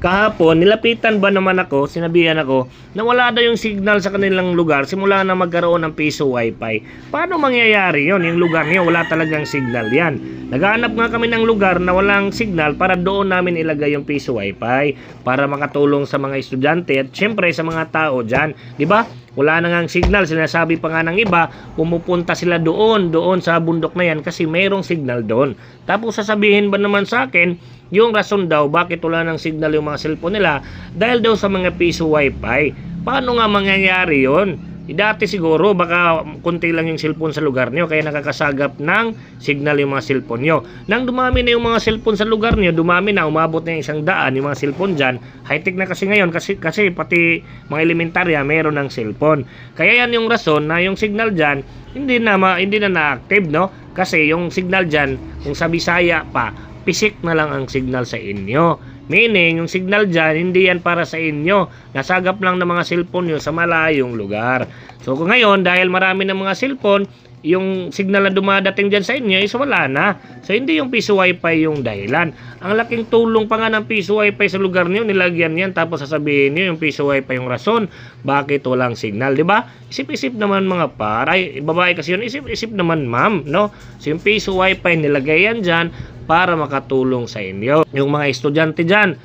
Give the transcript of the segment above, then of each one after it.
kahapon, nilapitan ba naman ako, sinabihan ako, na wala daw yung signal sa kanilang lugar simula na magkaroon ng piso wifi. Paano mangyayari yon? Yung lugar niyo, wala talagang signal yan. Naghahanap nga kami ng lugar na walang signal para doon namin ilagay yung piso wifi para makatulong sa mga estudyante at syempre sa mga tao dyan. Diba? Wala na nga signal. Sinasabi pa nga ng iba, pumupunta sila doon sa bundok na yan kasi mayroong signal doon. Tapos sasabihin ba naman sa akin, yung rason daw bakit wala ng signal yung mga cellphone nila dahil daw sa mga piso wifi. Paano nga mangyayari yon? Dati siguro baka kunti lang yung cellphone sa lugar nyo kaya nakakasagap ng signal yung mga cellphone nyo. Nang dumami na yung mga cellphone sa lugar nyo, dumami na, umabot na yung 100 yung mga cellphone dyan. High-tech na kasi ngayon kasi pati mga elementarya meron ng cellphone. Kaya yan yung rason na yung signal dyan hindi na na-active, no? Kasi yung signal dyan, kung sa Bisaya pa, pisik na lang ang signal sa inyo. Meaning, yung signal dyan, hindi yan para sa inyo. Nasagap lang ng mga cellphone nyo sa malayong lugar. So, kung ngayon, dahil marami ng mga cellphone, yung signal na dumadating dyan sa inyo is wala na. So, hindi yung piso wifi yung dahilan. Ang laking tulong pa nga ng piso wifi sa lugar nyo, nilagyan yan, tapos sasabihin nyo yung piso wifi yung rason. Bakit walang signal, di ba? Isip-isip naman mga ay, babae kasi yun, isip-isip naman ma'am, no? So, yung piso wifi nilagay yan dyan para makatulong sa inyo. Yung mga estudyante dyan,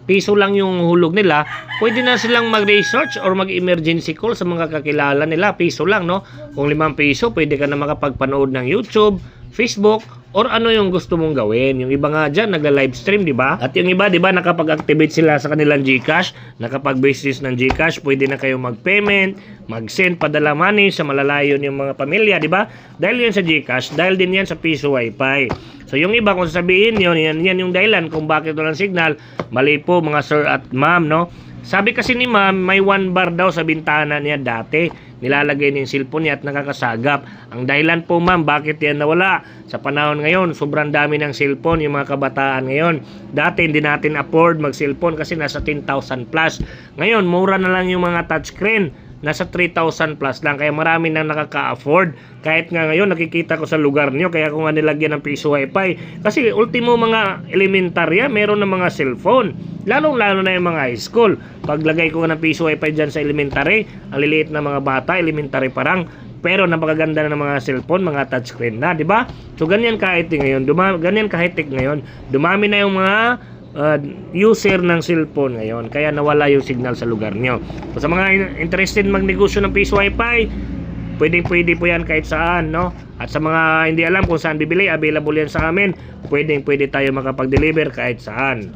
piso lang yung hulog nila, pwede na silang mag-research or mag-emergency call sa mga kakilala nila. Piso lang, no? Kung 5 piso, pwede ka na makapagpanood ng YouTube, Facebook, or ano yung gusto mong gawin. Yung iba nga dyan, nagla-livestream, di ba? At yung iba, di ba, nakapag-activate sila sa kanilang GCash, nakapag-business ng GCash, pwede na kayo mag-payment, mag-send, padala money sa malalayo yung mga pamilya, di ba? Dahil yan sa GCash, dahil din yan sa piso wifi. So yung iba, kung sasabihin yun, yan yung dahilan kung bakit walang signal, mali po mga sir at ma'am, no? Sabi kasi ni ma'am, may 1 bar daw sa bintana niya dati. Nilalagay niya yung cellphone niya at nakakasagap. Ang dahilan po ma'am, bakit yan nawala? Sa panahon ngayon, sobrang dami ng cellphone yung mga kabataan ngayon. Dati hindi natin afford mag-cellphone kasi nasa 10,000 plus. Ngayon, mura na lang yung mga touchscreen. Nasa 3,000 plus lang. Kaya marami nang nakaka-afford. Kahit nga ngayon, nakikita ko sa lugar nyo. Kaya kung nga nilagyan ng piso wifi. Kasi ultimo mga elementarya, meron ng mga cellphone. Lalong-lalo na yung mga high school. Paglagay ko ng piso wifi dyan sa elementary, ang liliit na mga bata, elementary parang. Pero napakaganda na ng mga cellphone, mga touchscreen na, di ba? So ganyan ka-high-tech ngayon. Dumami na yung mga user ng cellphone ngayon, kaya nawala yung signal sa lugar nyo. So, sa mga interested magnegosyo ng piso wifi, pwede po yan kahit saan, no? At sa mga hindi alam kung saan bibili, available yan sa amin. Pwede tayo makapag-deliver kahit saan.